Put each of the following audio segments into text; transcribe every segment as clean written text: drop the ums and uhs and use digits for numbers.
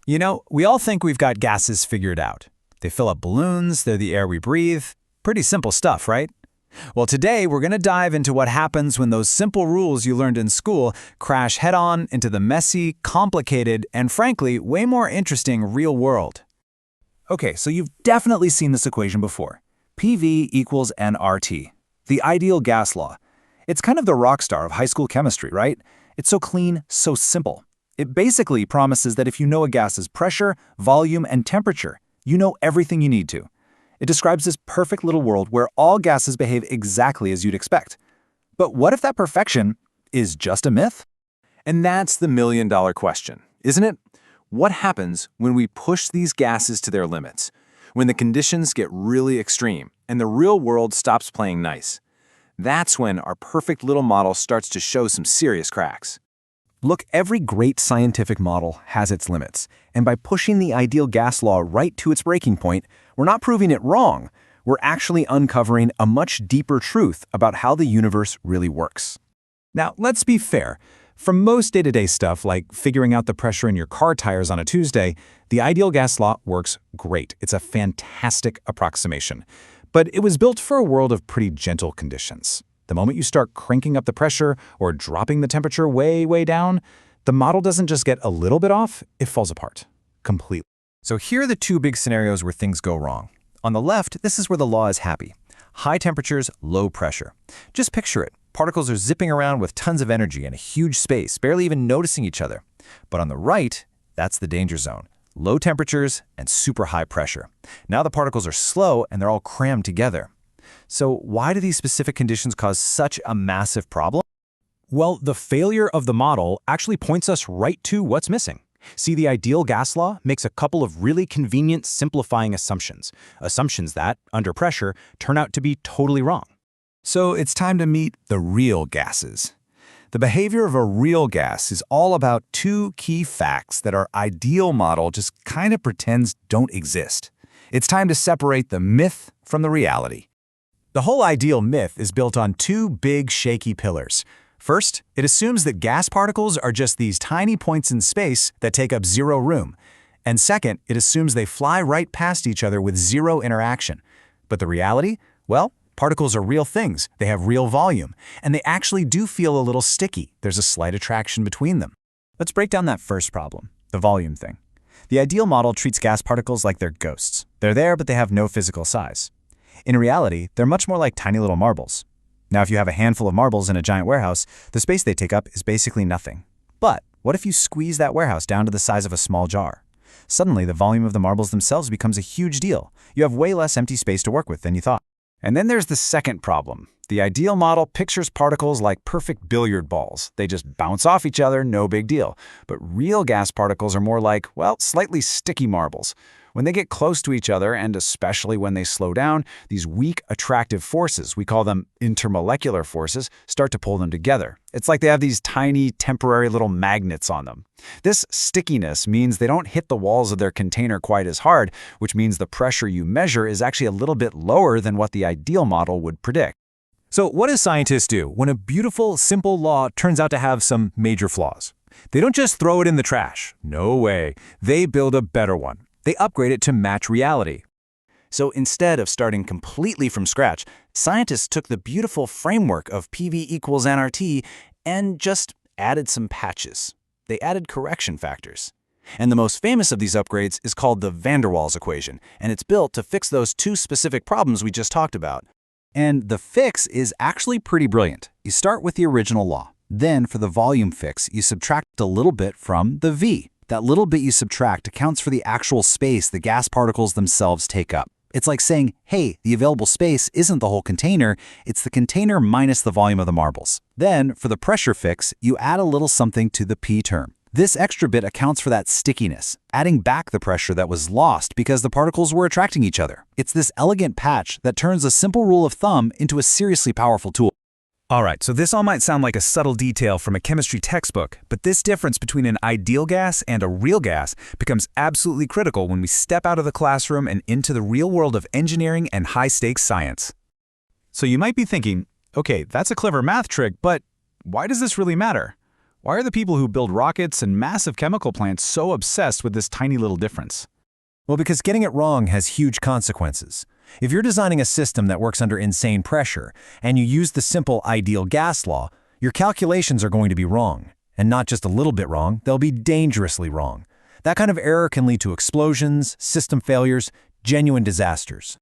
You know, we all think we've got gases figured out. They fill up balloons, they're the air we breathe. Pretty simple stuff, right? Well, today we're going to dive into what happens when those simple rules you learned in school crash head-on into the messy, complicated, and frankly, way more interesting real world. Okay, so you've definitely seen this equation before. PV equals nRT, the ideal gas law. It's kind of the rock star of high school chemistry, right? It's so clean, so simple. It basically promises that if you know a gas's pressure, volume, and temperature, you know everything you need to. It describes this perfect little world where all gases behave exactly as you'd expect. But what if that perfection is just a myth? And that's the million-dollar question, isn't it? What happens when we push these gases to their limits? When the conditions get really extreme and the real world stops playing nice? That's when our perfect little model starts to show some serious cracks. Look, every great scientific model has its limits, and by pushing the ideal gas law right to its breaking point, we're not proving it wrong. We're actually uncovering a much deeper truth about how the universe really works. Now, let's be fair. For most day-to-day stuff, like figuring out the pressure in your car tires on a Tuesday, the ideal gas law works great. It's a fantastic approximation. But it was built for a world of pretty gentle conditions. The moment you start cranking up the pressure or dropping the temperature way, way down, the model doesn't just get a little bit off, it falls apart completely. So here are the two big scenarios where things go wrong. On the left, this is where the law is happy. High temperatures, low pressure. Just picture it. Particles are zipping around with tons of energy in a huge space, barely even noticing each other. But on the right, that's the danger zone. Low temperatures and super high pressure. Now the particles are slow and they're all crammed together. So why do these specific conditions cause such a massive problem? Well, the failure of the model actually points us right to what's missing. See, the ideal gas law makes a couple of really convenient simplifying assumptions. Assumptions that, under pressure, turn out to be totally wrong. So it's time to meet the real gases. The behavior of a real gas is all about two key facts that our ideal model just kind of pretends don't exist. It's time to separate the myth from the reality. The whole ideal myth is built on two big, shaky pillars. First, it assumes that gas particles are just these tiny points in space that take up zero room. And second, it assumes they fly right past each other with zero interaction. But the reality? Well, particles are real things. They have real volume. And they actually do feel a little sticky. There's a slight attraction between them. Let's break down that first problem, the volume thing. The ideal model treats gas particles like they're ghosts. They're there, but they have no physical size. In reality, they're much more like tiny little marbles. Now, if you have a handful of marbles in a giant warehouse, the space they take up is basically nothing. But what if you squeeze that warehouse down to the size of a small jar? Suddenly, the volume of the marbles themselves becomes a huge deal. You have way less empty space to work with than you thought. And then there's the second problem. The ideal model pictures particles like perfect billiard balls. They just bounce off each other, no big deal. But real gas particles are more like, well, slightly sticky marbles. When they get close to each other, and especially when they slow down, these weak, attractive forces, we call them intermolecular forces, start to pull them together. It's like they have these tiny, temporary little magnets on them. This stickiness means they don't hit the walls of their container quite as hard, which means the pressure you measure is actually a little bit lower than what the ideal model would predict. So what do scientists do when a beautiful, simple law turns out to have some major flaws? They don't just throw it in the trash. No way. They build a better one. They upgrade it to match reality. So instead of starting completely from scratch, scientists took the beautiful framework of PV equals nRT and just added some patches. They added correction factors. And the most famous of these upgrades is called the van der Waals equation, and it's built to fix those two specific problems we just talked about. And the fix is actually pretty brilliant. You start with the original law. Then for the volume fix, you subtract a little bit from the V. That little bit you subtract accounts for the actual space the gas particles themselves take up. It's like saying, hey, the available space isn't the whole container, it's the container minus the volume of the marbles. Then, for the pressure fix, you add a little something to the P term. This extra bit accounts for that stickiness, adding back the pressure that was lost because the particles were attracting each other. It's this elegant patch that turns a simple rule of thumb into a seriously powerful tool. All right, so this all might sound like a subtle detail from a chemistry textbook, but this difference between an ideal gas and a real gas becomes absolutely critical when we step out of the classroom and into the real world of engineering and high-stakes science. So you might be thinking, okay, that's a clever math trick, but why does this really matter? Why are the people who build rockets and massive chemical plants so obsessed with this tiny little difference? Well, because getting it wrong has huge consequences. If you're designing a system that works under insane pressure, and you use the simple ideal gas law, your calculations are going to be wrong. And not just a little bit wrong, they'll be dangerously wrong. That kind of error can lead to explosions, system failures, genuine disasters.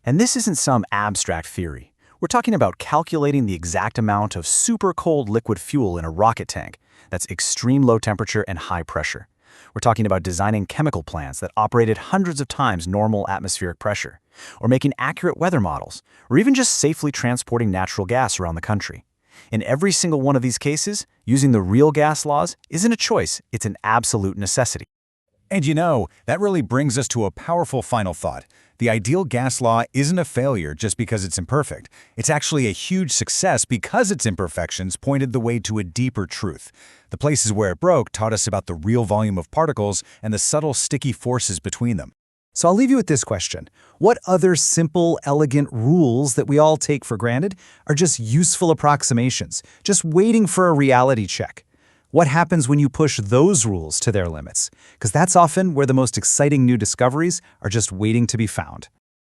And this isn't some abstract theory. We're talking about calculating the exact amount of super cold liquid fuel in a rocket tank that's extreme low temperature and high pressure. We're talking about designing chemical plants that operated hundreds of times normal atmospheric pressure, or making accurate weather models, or even just safely transporting natural gas around the country. In every single one of these cases, using the real gas laws isn't a choice, it's an absolute necessity. And you know, that really brings us to a powerful final thought. The ideal gas law isn't a failure just because it's imperfect. It's actually a huge success because its imperfections pointed the way to a deeper truth. The places where it broke taught us about the real volume of particles and the subtle, sticky forces between them. So I'll leave you with this question. What other simple, elegant rules that we all take for granted are just useful approximations, just waiting for a reality check? What happens when you push those rules to their limits? Because that's often where the most exciting new discoveries are just waiting to be found.